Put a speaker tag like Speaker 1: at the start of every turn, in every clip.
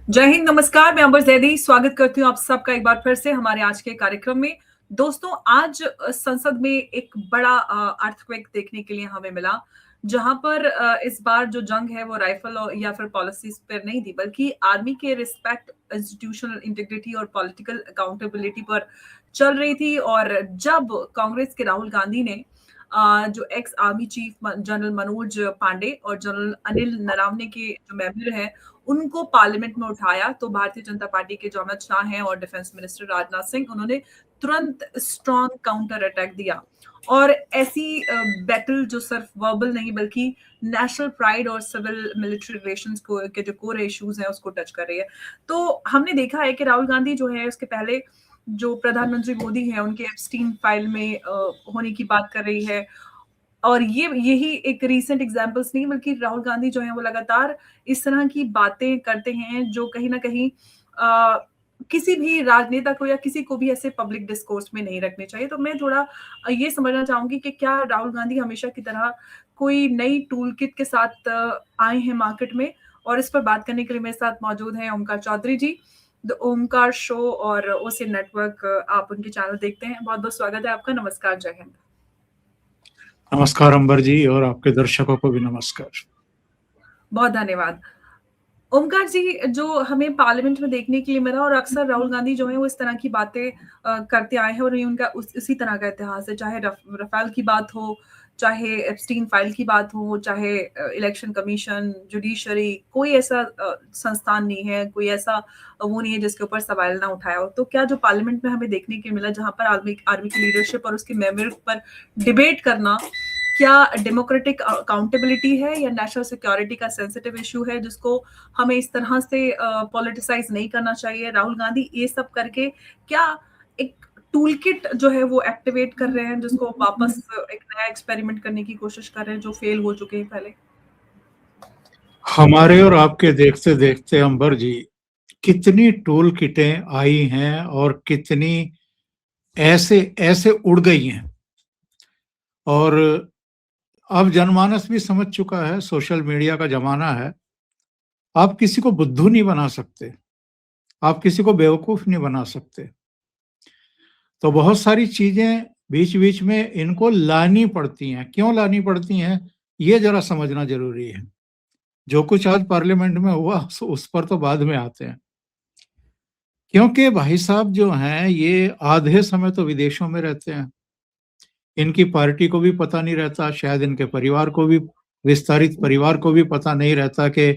Speaker 1: जय हिंद, नमस्कार। मैं अंबर जैदी स्वागत करती हूँ आप सबका एक बार फिर से हमारे आज के कार्यक्रम में। दोस्तों, आज संसद में एक बड़ा अर्थक्वेक देखने के लिए हमें मिला, जहां पर इस बार जो जंग है वो राइफल और या फिर पॉलिसीज पर नहीं थी, बल्कि आर्मी के रिस्पेक्ट, इंस्टीट्यूशनल इंटीग्रिटी और पॉलिटिकल अकाउंटेबिलिटी पर चल रही थी। और जब कांग्रेस के राहुल गांधी ने जो ex army chief general Manoj Pandey और जनरल अनिल नरावने के जो मेंबर हैं, उनको पार्लियामेंट में उठाया, तो भारतीय जनता पार्टी के जो अमित शाह हैं और डिफेंस मिनिस्टर राजनाथ सिंह, उन्होंने तुरंत स्ट्रॉन्ग काउंटर अटैक दिया। और ऐसी बैटल जो सिर्फ वर्बल नहीं बल्कि नेशनल प्राइड और सिविल मिलिट्री रिलेशंस को के जो कोर इश्यूज हैं उसको टच कर रही है। तो हमने देखा है कि राहुल गांधी जो है उसके पहले जो प्रधानमंत्री मोदी है उनके एप्स्टीन फाइल में होने की बात कर रही है। और यही एक रीसेंट एग्जांपल्स नहीं बल्कि राहुल गांधी जो है वो लगातार इस तरह की बातें करते हैं जो कहीं ना कहीं किसी भी राजनेता को या किसी को भी ऐसे पब्लिक डिस्कोर्स में नहीं रखने चाहिए। तो मैं थोड़ा ये समझना चाहूंगी कि क्या राहुल गांधी हमेशा की तरह कोई नई टूल किट के साथ आए हैं मार्केट में। और इस पर बात करने के लिए मेरे साथ मौजूद हैं ओमकार चौधरी जी, द ओमकार शो और ओसे नेटवर्क। आप उनके चैनल देखते हैं। बहुत बहुत स्वागत है आपका। नमस्कार, जय हिंद।
Speaker 2: नमस्कार अंबर जी, और आपके दर्शकों को भी नमस्कार।
Speaker 1: बहुत धन्यवाद। ओमकार जी, जो हमें पार्लियामेंट में देखने के लिए मिला, और अक्सर राहुल गांधी जो है वो इस तरह की बातें करते आए हैं और ये उनका इसी तरह का इतिहास है। चाहे रफाल की बात हो, चाहे एप्स्टीन फाइल की बात हो, चाहे इलेक्शन कमीशन, जुडिशरी, कोई ऐसा संस्थान नहीं है, कोई ऐसा वो नहीं है जिसके ऊपर सवाल ना उठाया हो। तो क्या जो पार्लियामेंट में हमें देखने के मिला, जहां पर आर्मी की लीडरशिप और उसके मेंबर पर डिबेट करना, क्या डेमोक्रेटिक अकाउंटेबिलिटी है या नेशनल सिक्योरिटी का सेंसिटिव इशू है जिसको हमें इस तरह से पॉलिटिसाइज नहीं करना चाहिए? राहुल गांधी ये सब करके क्या एक टूल किट जो है वो एक्टिवेट कर रहे हैं, जिसको वापस एक नया एक्सपेरिमेंट करने की कोशिश कर रहे हैं जो फेल हो चुके हैं पहले?
Speaker 2: हमारे और आपके देखते देखते अंबर जी, कितनी टूल किटें आई हैं और कितनी ऐसे ऐसे उड़ गई हैं। और अब जनमानस भी समझ चुका है, सोशल मीडिया का जमाना है। आप किसी को बुद्धू नहीं बना सकते, आप किसी को बेवकूफ नहीं बना सकते। तो बहुत सारी चीजें बीच बीच में इनको लानी पड़ती हैं। क्यों लानी पड़ती हैं, ये जरा समझना जरूरी है। जो कुछ आज पार्लियामेंट में हुआ उस पर तो बाद में आते हैं, क्योंकि भाई साहब जो हैं ये आधे समय तो विदेशों में रहते हैं। इनकी पार्टी को भी पता नहीं रहता, शायद इनके परिवार को भी, विस्तारित परिवार को भी पता नहीं रहता कि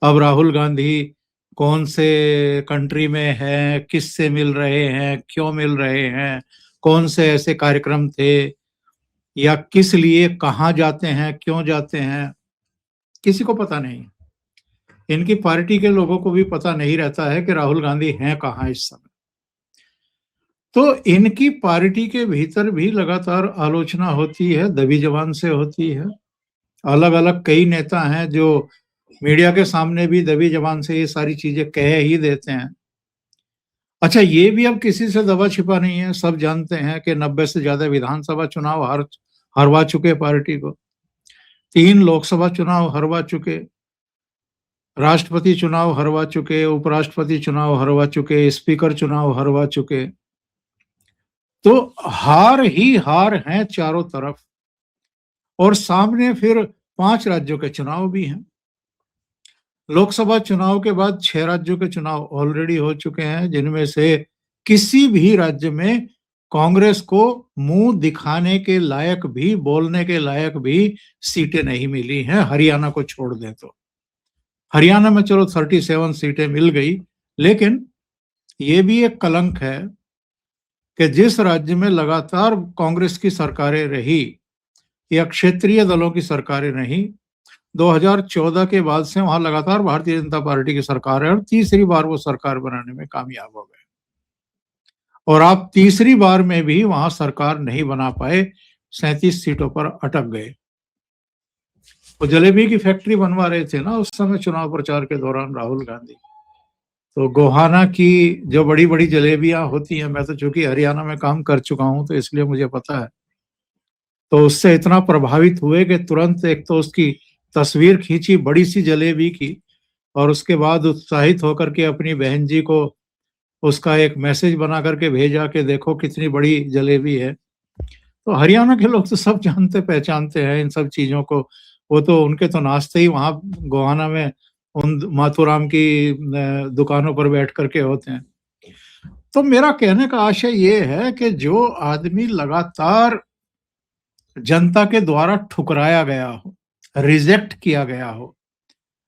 Speaker 2: अब राहुल गांधी कौन से कंट्री में है, किससे मिल रहे हैं, क्यों मिल रहे हैं, कौन से ऐसे कार्यक्रम थे, या किस लिए कहाँ जाते हैं, क्यों जाते हैं, किसी को पता नहीं। इनकी पार्टी के लोगों को भी पता नहीं रहता है कि राहुल गांधी हैं कहाँ इस समय। तो इनकी पार्टी के भीतर भी लगातार आलोचना होती है, दबी जबान से होती है। अलग अलग कई नेता हैं जो मीडिया के सामने भी दबी जबान से ये सारी चीजें कह ही देते हैं। अच्छा, ये भी अब किसी से दबा छिपा नहीं है, सब जानते हैं कि 90 से ज्यादा विधानसभा चुनाव हरवा चुके पार्टी को, 3 लोकसभा चुनाव हरवा चुके, राष्ट्रपति चुनाव हरवा चुके, उपराष्ट्रपति चुनाव हरवा चुके, स्पीकर चुनाव हरवा चुके। तो हार ही हार हैं चारों तरफ। और सामने फिर 5 राज्यों के चुनाव भी हैं। लोकसभा चुनाव के बाद 6 राज्यों के चुनाव ऑलरेडी हो चुके हैं, जिनमें से किसी भी राज्य में कांग्रेस को मुंह दिखाने के लायक भी, बोलने के लायक भी सीटें नहीं मिली हैं, हरियाणा को छोड़ दें तो। हरियाणा में चलो 37 सीटें मिल गई, लेकिन ये भी एक कलंक है कि जिस राज्य में लगातार कांग्रेस की सरकारें रही या क्षेत्रीय दलों की सरकारें रही, 2014 के बाद से वहां लगातार भारतीय जनता पार्टी की सरकार है और तीसरी बार वो सरकार बनाने में कामयाब हो गए। और आप तीसरी बार में भी वहां सरकार नहीं बना पाए, 37 सीटों पर अटक गए। वो जलेबी की फैक्ट्री बनवा रहे थे ना उस समय चुनाव प्रचार के दौरान राहुल गांधी। तो गोहाना की जो बड़ी बड़ी जलेबियां होती हैं, मैं तो चूंकि हरियाणा में काम कर चुका हूं तो इसलिए मुझे पता है, तो उससे इतना प्रभावित हुए कि तुरंत एक तो उसकी तस्वीर खींची बड़ी सी जलेबी की, और उसके बाद उत्साहित होकर के अपनी बहन जी को उसका एक मैसेज बना करके भेजा कि देखो कितनी बड़ी जलेबी है। तो हरियाणा के लोग तो सब जानते पहचानते हैं इन सब चीज़ों को। वो तो उनके तो नाश्ते ही वहाँ गोहाना में उन माथुराम की दुकानों पर बैठ कर के होते हैं। तो मेरा कहने का आशय ये है कि जो आदमी लगातार जनता के द्वारा ठुकराया गया हो, रिजेक्ट किया गया हो,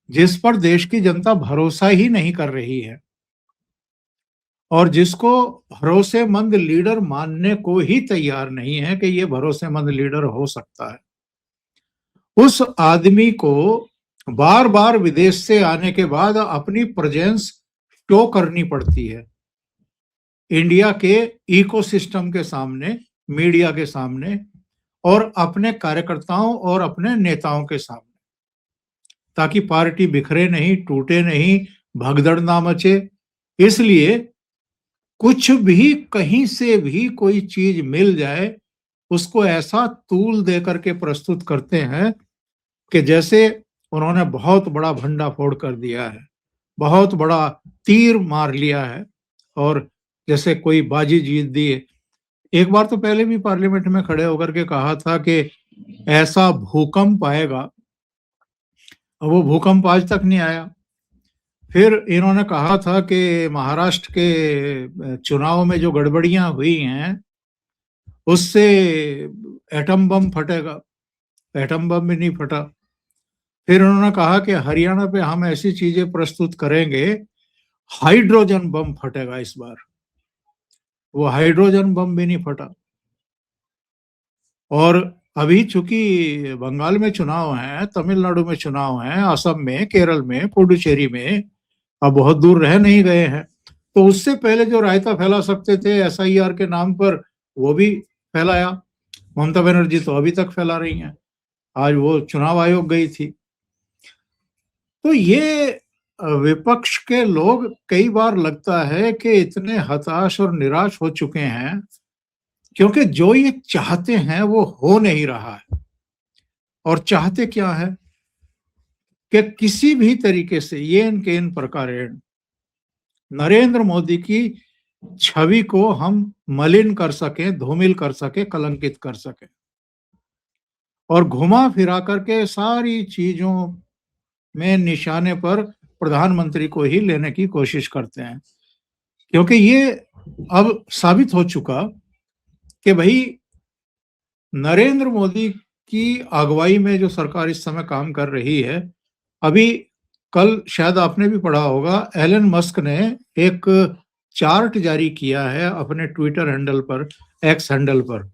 Speaker 2: जिस पर देश की जनता भरोसा ही नहीं कर रही है और जिसको भरोसेमंद लीडर मानने को ही तैयार नहीं है कि ये भरोसेमंद लीडर हो सकता है, उस आदमी को बार बार विदेश से आने के बाद अपनी प्रेजेंस शो करनी पड़ती है इंडिया के इकोसिस्टम के सामने, मीडिया के सामने और अपने कार्यकर्ताओं और अपने नेताओं के सामने, ताकि पार्टी बिखरे नहीं, टूटे नहीं, भगदड़ ना मचे। इसलिए कुछ भी कहीं से भी कोई चीज मिल जाए उसको ऐसा तूल दे करके प्रस्तुत करते हैं कि जैसे उन्होंने बहुत बड़ा भंडाफोड़ कर दिया है, बहुत बड़ा तीर मार लिया है और जैसे कोई बाजी जीत दी है। एक बार तो पहले भी पार्लियामेंट में खड़े होकर के कहा था कि ऐसा भूकंप आएगा, वो भूकंप आज तक नहीं आया। फिर इन्होंने कहा था कि महाराष्ट्र के चुनाव में जो गड़बड़ियां हुई हैं उससे एटम बम फटेगा, एटम बम भी नहीं फटा। फिर उन्होंने कहा कि हरियाणा पे हम ऐसी चीजें प्रस्तुत करेंगे, हाइड्रोजन बम फटेगा इस बार। वो हाइड्रोजन बम भी नहीं फटा। और अभी चूंकि बंगाल में चुनाव है, तमिलनाडु में चुनाव है, असम में, केरल में, पुडुचेरी में, अब बहुत दूर रह नहीं गए हैं, तो उससे पहले जो रायता फैला सकते थे एसआईआर के नाम पर, वो भी फैलाया। ममता बनर्जी तो अभी तक फैला रही हैं, आज वो चुनाव आयोग गई थी। तो ये विपक्ष के लोग कई बार लगता है कि इतने हताश और निराश हो चुके हैं क्योंकि जो ये चाहते हैं वो हो नहीं रहा है। और चाहते क्या है कि किसी भी तरीके से येन केन प्रकारेण नरेंद्र मोदी की छवि को हम मलिन कर सकें, धूमिल कर सके, कलंकित कर सके और घुमा फिरा करके सारी चीजों में निशाने पर प्रधानमंत्री को ही लेने की कोशिश करते हैं। क्योंकि ये अब साबित हो चुका कि भाई नरेंद्र मोदी की अगुवाई में जो सरकार इस समय काम कर रही है, अभी कल शायद आपने भी पढ़ा होगा, एलन मस्क ने एक चार्ट जारी किया है अपने ट्विटर हैंडल पर, एक्स हैंडल पर,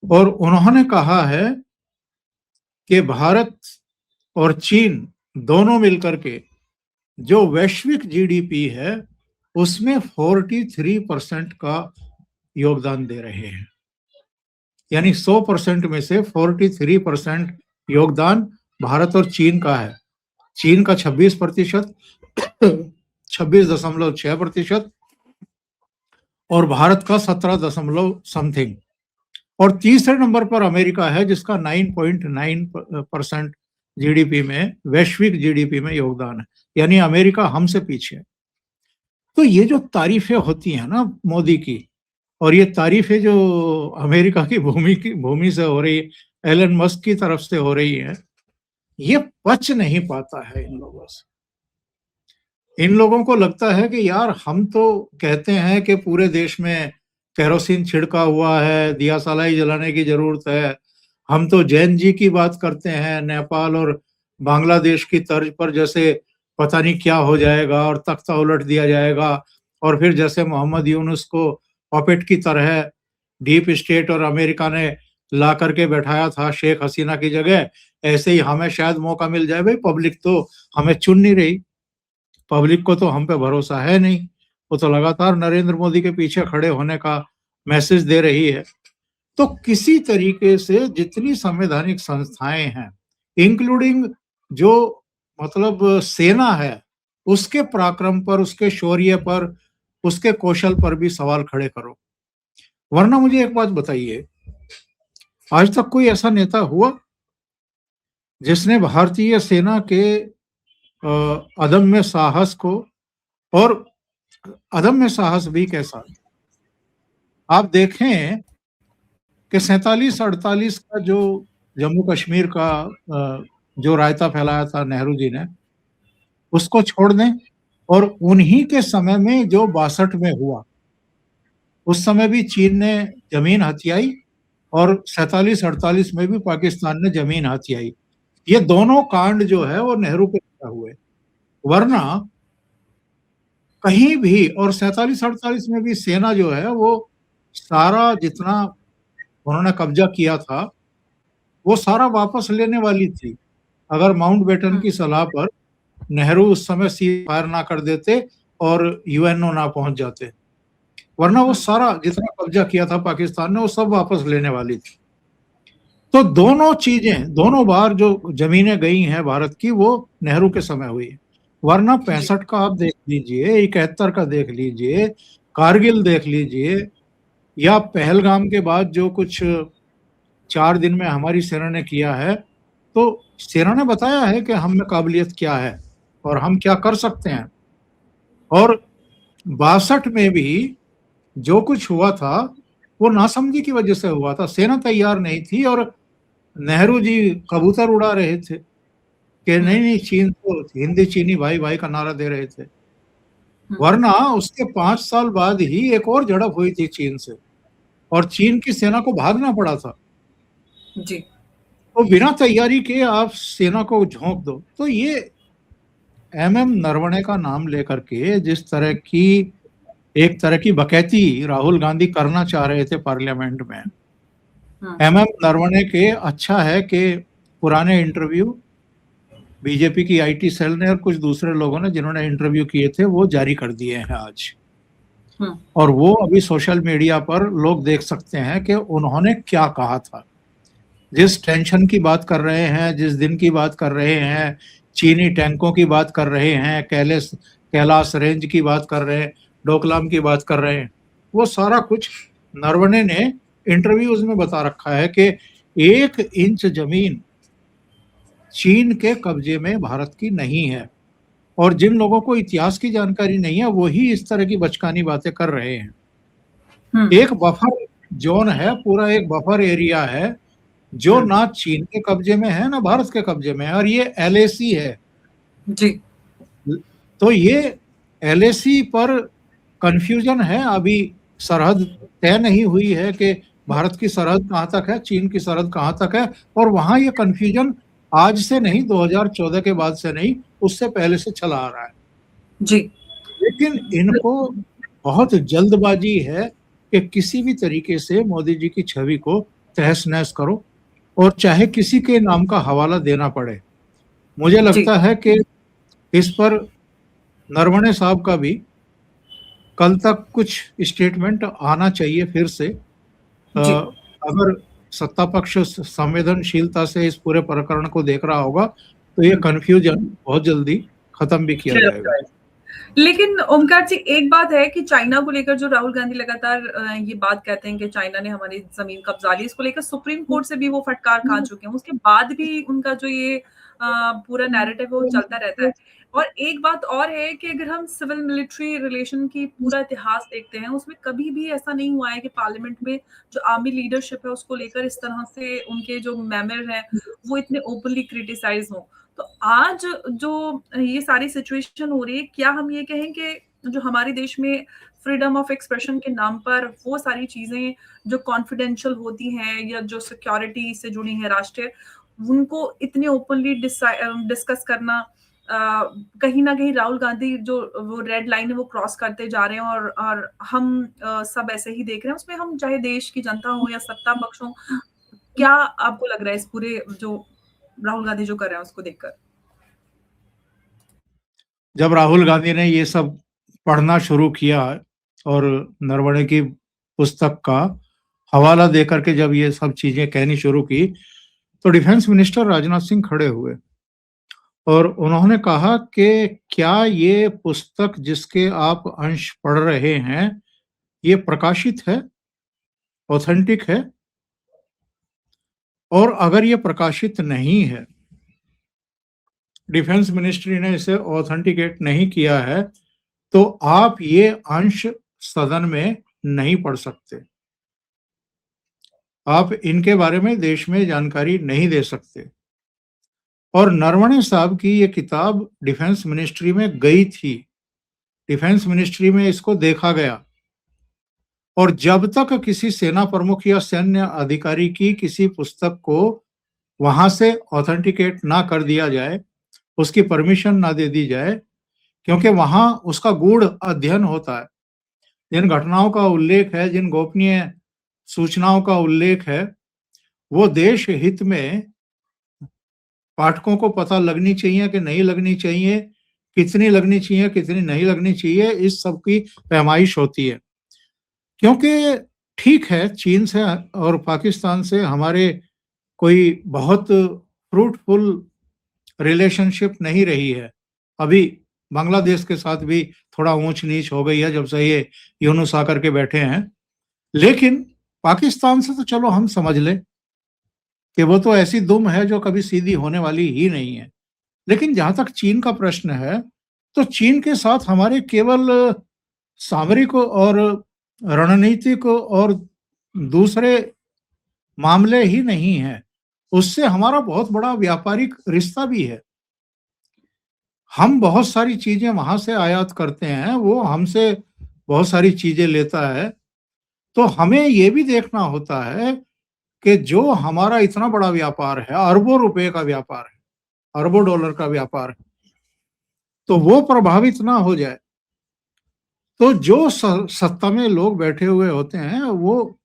Speaker 2: और उन्होंने कहा है कि भारत और चीन दोनों मिलकर के जो वैश्विक जीडीपी है उसमें 43% का योगदान दे रहे हैं। यानी 100% में से 43% योगदान भारत और चीन का है। चीन का 26%, 26.6% और भारत का 17 दशमलव समथिंग। और तीसरे नंबर पर अमेरिका है जिसका 9.9% जीडीपी में, वैश्विक जीडीपी में योगदान है। यानी अमेरिका हमसे पीछे। तो ये जो तारीफें होती हैं ना मोदी की, और ये तारीफें जो अमेरिका की भूमि से हो रही है, एलन मस्क की तरफ से हो रही है, ये पच नहीं पाता है इन लोगों से। इन लोगों को लगता है कि यार हम तो कहते हैं कि पूरे देश में केरोसिन छिड़का हुआ है, दिया सलाई जलाने की जरूरत है, हम तो जैन जी की बात करते हैं, नेपाल और बांग्लादेश की तर्ज पर जैसे पता नहीं क्या हो जाएगा और तख्ता उलट दिया जाएगा, और फिर जैसे मोहम्मद यूनुस को पपेट की तरह डीप स्टेट और अमेरिका ने ला करके बैठाया था शेख हसीना की जगह, ऐसे ही हमें शायद मौका मिल जाए। भाई पब्लिक तो हमें चुन नहीं रही, पब्लिक को तो हम पे भरोसा है नहीं, वो तो लगातार नरेंद्र मोदी के पीछे खड़े होने का मैसेज दे रही है। तो किसी तरीके से जितनी संवैधानिक संस्थाएं हैं, इंक्लूडिंग जो मतलब सेना है, उसके पराक्रम पर, उसके शौर्य पर, उसके कौशल पर भी सवाल खड़े करो। वरना मुझे एक बात बताइए, आज तक कोई ऐसा नेता हुआ जिसने भारतीय सेना के अदम्य साहस को, और अदम्य साहस भी कैसा, आप देखें कि 47-48 का जो जम्मू कश्मीर का जो रायता फैलाया था नेहरू जी ने, उसको छोड़ दें, और उन्हीं के समय में जो 62 में हुआ, उस समय भी चीन ने जमीन हथियाई, और 47-48 में भी पाकिस्तान ने जमीन हथियाई। ये दोनों कांड जो है वो नेहरू के समय हुए, वरना कहीं भी, और 47-48 में भी सेना जो है वो सारा जितना उन्होंने कब्जा किया था वो सारा वापस लेने वाली थी, अगर माउंटबेटन की सलाह पर नेहरू उस समय सीज फायर ना कर देते और यूएनओ ना पहुंच जाते, वरना वो सारा जितना कब्जा किया था पाकिस्तान ने वो सब वापस लेने वाली थी। तो दोनों चीजें, दोनों बार जो जमीनें गई हैं भारत की, वो नेहरू के समय हुई है, वरना 65 का आप देख लीजिए, 71 का देख लीजिए, कारगिल देख लीजिए, या पहलगाम के बाद जो कुछ 4 दिन में हमारी सेना ने किया है, तो सेना ने बताया है कि हम में काबिलियत क्या है और हम क्या कर सकते हैं। और 62 में भी जो कुछ हुआ था वो नासमझी की वजह से हुआ था, सेना तैयार नहीं थी, और नेहरू जी कबूतर उड़ा रहे थे कि नहीं नहीं, चीन को, हिंदी चीनी भाई भाई का नारा दे रहे थे, वरना उसके 5 साल बाद ही एक और झड़प हुई थी चीन से, और चीन की सेना को भागना पड़ा था
Speaker 1: जी।
Speaker 2: तो बिना तैयारी के आप सेना को झोंक दो। तो ये एमएम नरवणे का नाम लेकर के जिस तरह की एक तरह की बकैती राहुल गांधी करना चाह रहे थे पार्लियामेंट में, एमएम नरवणे के अच्छा है कि पुराने इंटरव्यू बीजेपी की आईटी सेल ने और कुछ दूसरे लोगों ने जिन्होंने इंटरव्यू किए थे वो जारी कर दिए हैं आज, और वो अभी सोशल मीडिया पर लोग देख सकते हैं कि उन्होंने क्या कहा था। जिस टेंशन की बात कर रहे हैं, जिस दिन की बात कर रहे हैं, चीनी टैंकों की बात कर रहे हैं, कैलाश रेंज की बात कर रहे हैं, डोकलाम की बात कर रहे हैं, वो सारा कुछ नरवणे ने इंटरव्यूज में बता रखा है कि 1 इंच जमीन चीन के कब्जे में भारत की नहीं है, और जिन लोगों को इतिहास की जानकारी नहीं है वही इस तरह की बचकानी बातें कर रहे हैं। एक बफर जोन है, पूरा एक बफर एरिया है जो ना चीन के कब्जे में है ना भारत के कब्जे में है, और ये एलएसी है
Speaker 1: जी।
Speaker 2: तो ये एलएसी पर कंफ्यूजन है, अभी सरहद तय नहीं हुई है कि भारत की सरहद कहां तक है, चीन की सरहद कहां तक है, और वहां ये कंफ्यूजन आज से नहीं, 2014 के बाद से नहीं, उससे पहले से चला आ रहा है
Speaker 1: जी।
Speaker 2: लेकिन इनको बहुत जल्दबाजी है कि किसी भी तरीके से मोदी जी की छवि को तहस नहस करो, और चाहे किसी के नाम का हवाला देना पड़े। मुझे लगता है कि इस पर नरवणे साहब का भी कल तक कुछ स्टेटमेंट आना चाहिए फिर से, अगर सत्ता पक्ष संवेदनशीलता से इस पूरे प्रकरण को देख रहा होगा तो ये कंफ्यूजन बहुत जल्दी खत्म भी किया जाएगा।
Speaker 1: लेकिन ओमकार जी, एक बात है कि चाइना को लेकर जो राहुल गांधी लगातार ये बात कहते हैं कि चाइना ने हमारी जमीन कब्जा ली, इसको लेकर सुप्रीम कोर्ट से भी वो फटकार खा चुके हैं, उसके बाद भी उनका जो ये पूरा नैरेटिव है वो चलता रहता है। और एक बात और है कि अगर हम सिविल मिलिट्री रिलेशन की पूरा इतिहास देखते हैं, उसमें कभी भी ऐसा नहीं हुआ है कि पार्लियामेंट में जो आर्मी लीडरशिप है उसको लेकर इस तरह से उनके जो मेमर हैं वो इतने ओपनली क्रिटिसाइज हों। तो आज जो ये सारी सिचुएशन हो रही है, क्या हम ये कहें कि जो हमारे देश में फ्रीडम ऑफ एक्सप्रेशन के नाम पर वो सारी चीजें जो कॉन्फिडेंशियल होती हैं या जो सिक्योरिटी से जुड़ी हैं राष्ट्रीय, उनको इतने ओपनली डिस्कस करना कहीं ना कहीं राहुल गांधी जो वो रेड लाइन है वो क्रॉस करते जा रहे हैं, और हम सब ऐसे ही देख रहे हैं, उसमें हम चाहे देश की जनता हो या सत्ता पक्ष हो। क्या आपको लग रहा है इस पूरे जो राहुल गांधी जो कर रहे हैं उसको देखकर?
Speaker 2: जब राहुल गांधी ने ये सब पढ़ना शुरू किया और नरवणे की पुस्तक का हवाला देकर के जब ये सब चीजें कहनी शुरू की, तो डिफेंस मिनिस्टर राजनाथ सिंह खड़े हुए और उन्होंने कहा कि क्या ये पुस्तक जिसके आप अंश पढ़ रहे हैं ये प्रकाशित है, ऑथेंटिक है, और अगर ये प्रकाशित नहीं है, डिफेंस मिनिस्ट्री ने इसे ऑथेंटिकेट नहीं किया है, तो आप ये अंश सदन में नहीं पढ़ सकते। आप इनके बारे में देश में जानकारी नहीं दे सकते। और नरवणे साहब की ये किताब डिफेंस मिनिस्ट्री में गई थी, डिफेंस मिनिस्ट्री में इसको देखा गया, और जब तक किसी सेना प्रमुख या सैन्य अधिकारी की किसी पुस्तक को वहां से ऑथेंटिकेट ना कर दिया जाए, उसकी परमिशन ना दे दी जाए, क्योंकि वहां उसका गूढ़ अध्ययन होता है। जिन घटनाओं का उल्लेख है, जिन गोपनीय सूचनाओं का उल्लेख है, वो देश हित में पाठकों को पता लगनी चाहिए कि नहीं लगनी चाहिए, कितनी लगनी चाहिए, कितनी नहीं लगनी चाहिए, इस सब की पैमाइश होती है। क्योंकि ठीक है, चीन से और पाकिस्तान से हमारे कोई बहुत फ्रूटफुल रिलेशनशिप नहीं रही है। अभी बांग्लादेश के साथ भी थोड़ा ऊंच नीच हो गई है जब से ये यूनुस आकर के बैठे हैं। लेकिन पाकिस्तान से तो चलो हम समझ ले कि वो तो ऐसी दुम है जो कभी सीधी होने वाली ही नहीं है। लेकिन जहां तक चीन का प्रश्न है, तो चीन के साथ हमारे केवल सामरिक और रणनीतिक और दूसरे मामले ही नहीं है, उससे हमारा बहुत बड़ा व्यापारिक रिश्ता भी है। हम बहुत सारी चीजें वहां से आयात करते हैं, वो हमसे बहुत सारी चीजें लेता है। तो हमें ये भी देखना होता है कि जो हमारा इतना बड़ा व्यापार है, अरबों रुपए का व्यापार है, अरबों डॉलर का व्यापार है, तो वो प्रभावित ना हो जाए। तो जो सत्ता में लोग बैठे हुए होते हैं, वो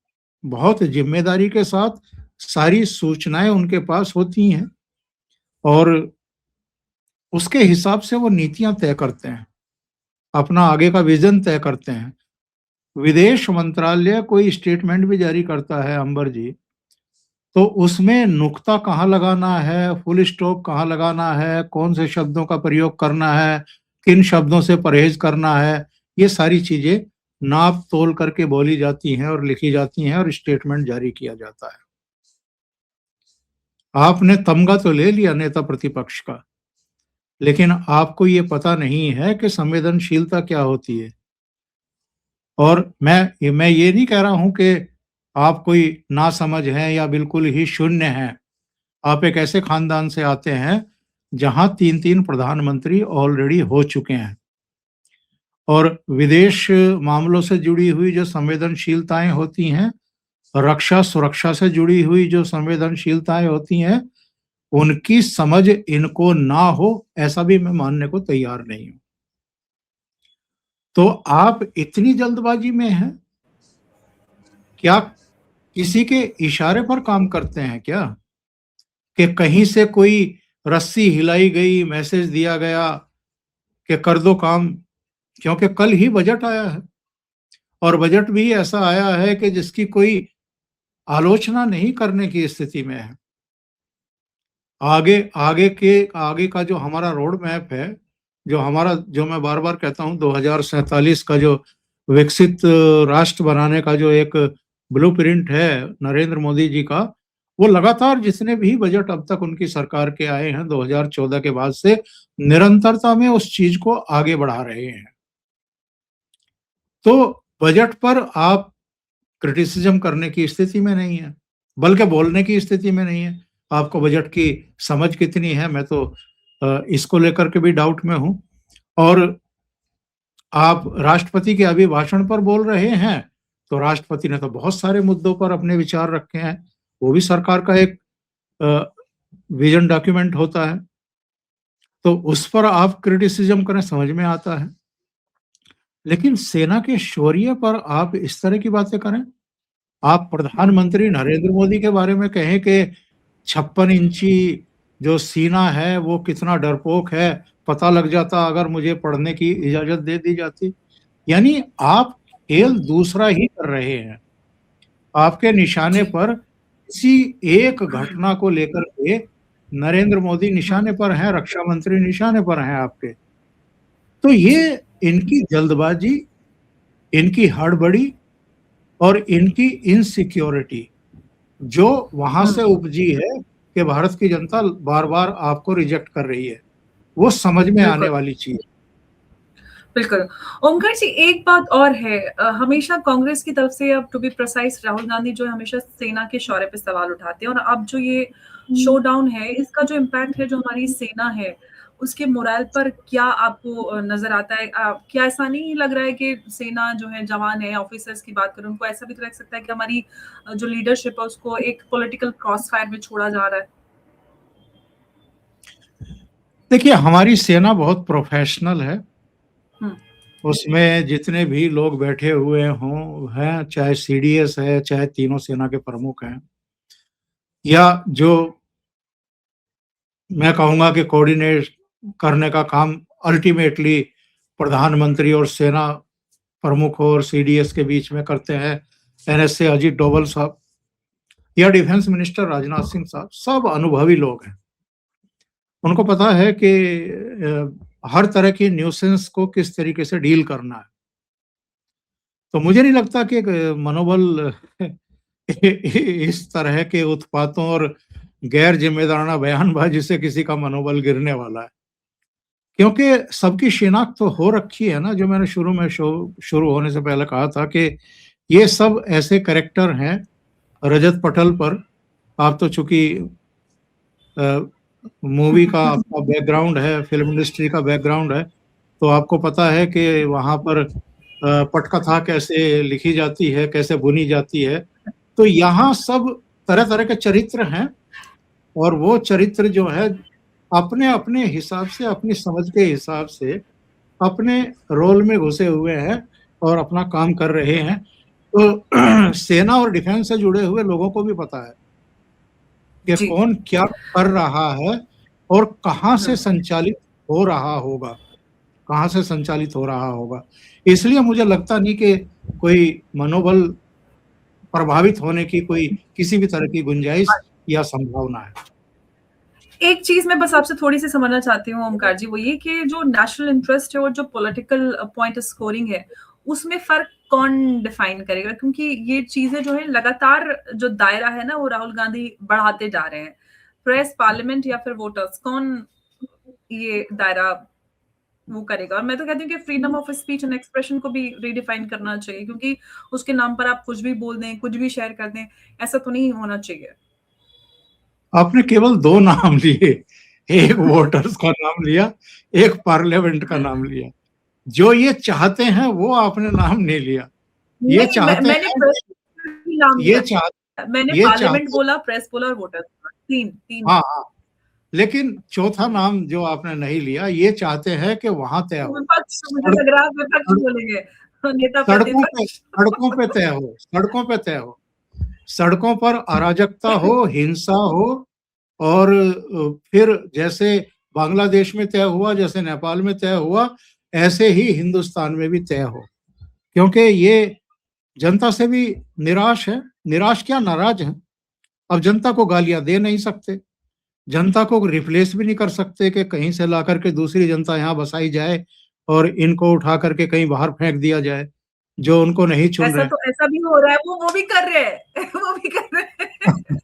Speaker 2: बहुत जिम्मेदारी के साथ सारी सूचनाएं उनके पास होती हैं और उसके हिसाब से वो नीतियां तय करते हैं, अपना आगे का विजन तय करते हैं। विदेश मंत्रालय कोई स्टेटमेंट भी जारी करता है अंबर जी, तो उसमें नुक्ता कहाँ लगाना है, फुल स्टॉप कहाँ लगाना है, कौन से शब्दों का प्रयोग करना है, किन शब्दों से परहेज करना है, ये सारी चीजें नाप तोल करके बोली जाती हैं और लिखी जाती हैं और स्टेटमेंट जारी किया जाता है। आपने तमगा तो ले लिया नेता प्रतिपक्ष का, लेकिन आपको ये पता नहीं है कि संवेदनशीलता क्या होती है। और मैं ये नहीं कह रहा हूं कि आप कोई नासमझ हैं या बिल्कुल ही शून्य हैं। आप एक ऐसे खानदान से आते हैं जहां 3-3 प्रधानमंत्री ऑलरेडी हो चुके हैं, और विदेश मामलों से जुड़ी हुई जो संवेदनशीलताएं होती हैं, रक्षा सुरक्षा से जुड़ी हुई जो संवेदनशीलताएं होती हैं, उनकी समझ इनको ना हो, ऐसा भी मैं मानने को तैयार नहीं हूं। तो आप इतनी जल्दबाजी में हैं, क्या किसी के इशारे पर काम करते हैं क्या, कि कहीं से कोई रस्सी हिलाई गई, मैसेज दिया गया कि कर दो काम? क्योंकि कल ही बजट आया है, और बजट भी ऐसा आया है कि जिसकी कोई आलोचना नहीं करने की स्थिति में है। आगे का जो हमारा रोड मैप है, जो मैं बार बार कहता हूँ 2047 का जो विकसित राष्ट्र बनाने का जो एक ब्लूप्रिंट है नरेंद्र मोदी जी का, वो लगातार जितने भी बजट अब तक उनकी सरकार के आए हैं 2014 के बाद से, निरंतरता में उस चीज को आगे बढ़ा रहे हैं। तो बजट पर आप क्रिटिसिज्म करने की स्थिति में नहीं है, बल्कि बोलने की स्थिति में नहीं है। आपको बजट की समझ कितनी है, मैं तो इसको लेकर के भी डाउट में हूं। और आप राष्ट्रपति के अभिभाषण पर बोल रहे हैं, तो राष्ट्रपति ने तो बहुत सारे मुद्दों पर अपने विचार रखे हैं, वो भी सरकार का एक विजन डॉक्यूमेंट होता है, तो उस पर आप क्रिटिसिज्म करें, समझ में आता है। लेकिन सेना के शौर्य पर आप इस तरह की बातें करें। आप प्रधानमंत्री नरेंद्र मोदी के बारे में कहें कि 56 इंची जो सीना है वो कितना डरपोक है, पता लग जाता अगर मुझे पढ़ने की इजाजत दे दी जाती। यानी आप खेल दूसरा ही कर रहे हैं। आपके निशाने पर किसी एक घटना को लेकर के नरेंद्र मोदी निशाने पर हैं, रक्षा मंत्री निशाने पर हैं आपके। तो ये इनकी जल्दबाजी, इनकी हड़बड़ी और इनकी इनसिक्योरिटी जो वहां से उपजी है कि भारत की जनता बार बार आपको रिजेक्ट कर रही है। वो समझ में आने
Speaker 1: बिल्कुल।
Speaker 2: वाली चीज।
Speaker 1: बिल्कुल। ओमकार जी, एक बात और है, हमेशा कांग्रेस की तरफ से, अब to be precise Rahul Gandhi जो है हमेशा सेना के शौर्य पे सवाल उठाते हैं, और अब जो ये शोडाउन है इसका जो इम्पैक्ट है जो हमारी सेना है उसके मोरल पर क्या आपको नजर आता है? क्या ऐसा नहीं लग रहा है कि सेना जो है, जवान है, ऑफिसर्स की बात करें, उनको ऐसा भी तो लग सकता है कि हमारी जो लीडरशिप है उसको एक पॉलिटिकल क्रॉस फायर में छोड़ा जा रहा है?
Speaker 2: देखिए, हमारी सेना बहुत प्रोफेशनल है।
Speaker 1: हम्म।
Speaker 2: उसमें जितने भी लोग बैठे हुए हों हैं, चाहे सीडीएस है, चाहे तीनों सेना के प्रमुख हैं, या जो मैं कहूंगा कि कोऑर्डिनेट करने का काम अल्टीमेटली प्रधानमंत्री और सेना प्रमुख और सीडीएस के बीच में करते हैं, एनएसए अजीत डोभाल साहब या डिफेंस मिनिस्टर राजनाथ सिंह साहब, सब अनुभवी लोग हैं। उनको पता है कि हर तरह की न्यूसेंस को किस तरीके से डील करना है। तो मुझे नहीं लगता कि मनोबल इस तरह के उत्पातों और गैर जिम्मेदाराना बयानबाजी से किसी का मनोबल गिरने वाला है, क्योंकि सबकी शिनाख्त तो हो रखी है ना। जो मैंने शुरू में शो शुरू होने से पहले कहा था कि ये सब ऐसे कैरेक्टर हैं। रजत पटल पर आप तो चूंकि मूवी का आपका बैकग्राउंड है, फिल्म इंडस्ट्री का बैकग्राउंड है, तो आपको पता है कि वहां पर पटकथा कैसे लिखी जाती है, कैसे बुनी जाती है। तो यहाँ सब तरह तरह के चरित्र हैं, और वो चरित्र जो है अपने अपने हिसाब से, अपनी समझ के हिसाब से अपने रोल में घुसे हुए हैं और अपना काम कर रहे हैं। तो सेना और डिफेंस से जुड़े हुए लोगों को भी पता है कि
Speaker 1: जी।
Speaker 2: कौन क्या कर रहा है और कहाँ से
Speaker 1: हम्म।
Speaker 2: संचालित हो रहा होगा, कहाँ से संचालित हो रहा होगा। इसलिए मुझे लगता नहीं कि कोई मनोबल प्रभावित होने की कोई किसी भी तरह की गुंजाइश या संभावना है।
Speaker 1: एक चीज मैं बस आपसे थोड़ी सी समझना चाहती हूँ ओमकार जी, वो ये कि जो नेशनल इंटरेस्ट है और जो पॉलिटिकल पॉइंट स्कोरिंग है उसमें फर्क कौन डिफाइन करेगा? क्योंकि ये चीजें जो है लगातार जो दायरा है ना वो राहुल गांधी बढ़ाते जा रहे हैं। प्रेस, पार्लियामेंट या फिर वोटर्स, कौन ये दायरा वो करेगा? और मैं तो कहती हूँ कि freedom of speech and expression को भी रीडिफाइन करना चाहिए, क्योंकि उसके नाम पर आप कुछ भी बोल दें, कुछ भी शेयर कर दें, ऐसा तो नहीं होना चाहिए।
Speaker 2: आपने केवल दो नाम लिए, एक वोटर्स का नाम लिया, एक पार्लियामेंट का नाम लिया। जो ये चाहते हैं वो आपने नाम नहीं लिया। ये
Speaker 1: नहीं,
Speaker 2: चाहते
Speaker 1: मैंने
Speaker 2: हैं,
Speaker 1: प्रेस भी नाम
Speaker 2: ये
Speaker 1: लिया।
Speaker 2: चाह
Speaker 1: मैंने
Speaker 2: ये
Speaker 1: पार्लियामेंट
Speaker 2: चाहते,
Speaker 1: बोला, प्रेस बोला और वोटर्स बोला। 3
Speaker 2: हाँ हाँ, लेकिन चौथा नाम जो आपने नहीं लिया, ये चाहते हैं कि वहां तय हो,
Speaker 1: विपक्ष, मुझे
Speaker 2: सड़क
Speaker 1: लग रहा है विपक्ष
Speaker 2: सड़क-
Speaker 1: बोलेंगे। नेता
Speaker 2: सड़कों पे
Speaker 1: प्रतिपक्ष।
Speaker 2: सड़कों पे तय हो, सड़कों पे तय हो, सड़कों पर अराजकता हो, हिंसा हो, और फिर जैसे बांग्लादेश में तय हुआ, जैसे नेपाल में तय हुआ, ऐसे ही हिंदुस्तान में भी तय हो। क्योंकि ये जनता से भी निराश है, निराश क्या, नाराज है। अब जनता को गालियां दे नहीं सकते, जनता को रिप्लेस भी नहीं कर सकते कि कहीं से ला करके दूसरी जनता यहाँ बसाई जाए और इनको उठा करके कहीं बाहर फेंक दिया जाए जो उनको नहीं चुन
Speaker 1: ऐसा
Speaker 2: रहे।
Speaker 1: तो ऐसा भी हो रहा है, वो भी कर रहे हैं। वो भी कर रहे हैं।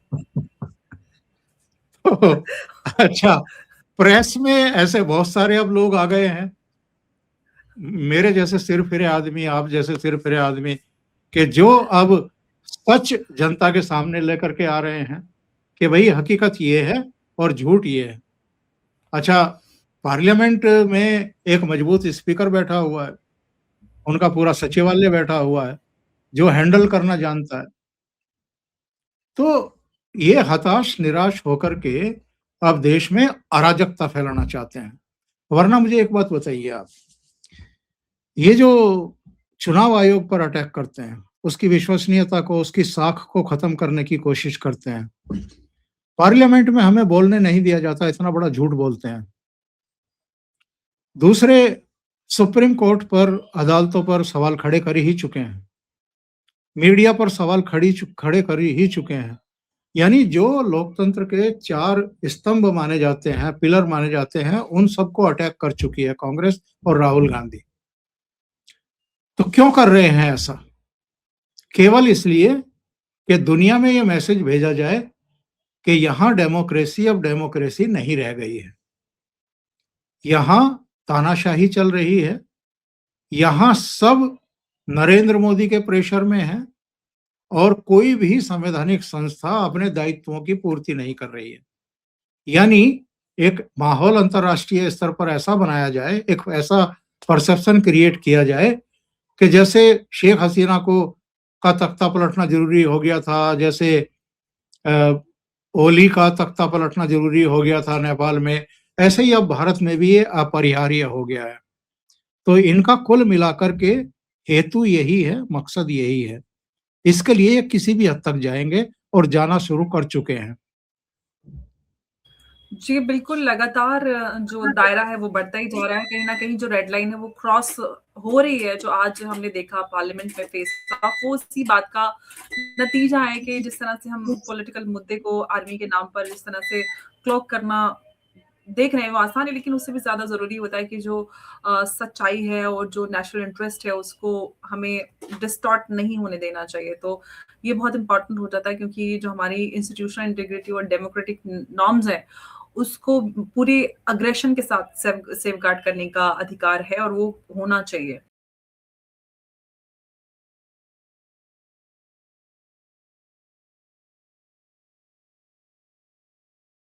Speaker 2: तो अच्छा, प्रेस में ऐसे बहुत सारे अब लोग आ गए हैं, मेरे जैसे सिर फिरे आदमी, आप जैसे सिर फिरे आदमी, कि जो अब सच जनता के सामने लेकर के आ रहे हैं कि भाई हकीकत ये है और झूठ ये है। अच्छा, पार्लियामेंट में एक मजबूत स्पीकर बैठा हुआ है, उनका पूरा सचिवालय बैठा हुआ है जो हैंडल करना जानता है। तो ये हताश निराश होकर के अब देश में अराजकता फैलाना चाहते हैं। वरना मुझे एक बात बताइए आप, ये जो चुनाव आयोग पर अटैक करते हैं, उसकी विश्वसनीयता को, उसकी साख को खत्म करने की कोशिश करते हैं, पार्लियामेंट में हमें बोलने नहीं दिया जाता, इतना बड़ा झूठ बोलते हैं। दूसरे, सुप्रीम कोर्ट पर, अदालतों पर सवाल खड़े कर ही चुके हैं, मीडिया पर सवाल खड़े कर ही चुके हैं। यानी जो लोकतंत्र के चार स्तंभ माने जाते हैं, पिलर माने जाते हैं, उन सबको अटैक कर चुकी है कांग्रेस और राहुल गांधी। तो क्यों कर रहे हैं ऐसा? केवल इसलिए कि दुनिया में ये मैसेज भेजा जाए कि यहां डेमोक्रेसी अब डेमोक्रेसी नहीं रह गई है। यहाँ तानाशाही चल रही है, यहाँ सब नरेंद्र मोदी के प्रेशर में है और कोई भी संवैधानिक संस्था अपने दायित्वों की पूर्ति नहीं कर रही है। यानी एक माहौल अंतर्राष्ट्रीय स्तर पर ऐसा बनाया जाए, एक ऐसा परसेप्शन क्रिएट किया जाए कि जैसे शेख हसीना को का तख्ता पलटना ज़रूरी हो गया था, जैसे अ, ओली का तख्ता पलटना ज़रूरी हो गया था नेपाल में, ऐसे ही अब भारत में भी ये अपरिहार्य हो गया है। तो इनका कुल मिलाकर के हेतु यही है, मकसद यही है। इसके लिए ये किसी भी हद तक जाएँगे और जाना शुरू कर चुके हैं।
Speaker 1: जी, बिल्कुल लगातार जो दायरा है वो बढ़ता ही जा रहा है। कहीं न कहीं जो रेड लाइन है वो क्रॉस हो रही है, जो आज हमने देखा पार्लियामेंट में फेस ऑफ, वो उसी बात का नतीजा है कि जिस तरह से हम पॉलिटिकल मुद्दे को आर्मी के नाम पर जिस तरह से क्लॉक करना देख रहे हैं, वो आसान है, लेकिन उससे भी ज़्यादा ज़रूरी होता है कि जो सच्चाई है और जो नेशनल इंटरेस्ट है उसको हमें डिस्टॉर्ट नहीं होने देना चाहिए। तो ये बहुत इम्पोर्टेंट हो जाता है, क्योंकि जो हमारी इंस्टीट्यूशनल इंटीग्रिटी और डेमोक्रेटिक नॉर्म्स हैं, उसको पूरी अग्रेशन के साथ सेवगार्ड करने का अधिकार है और वो होना चाहिए।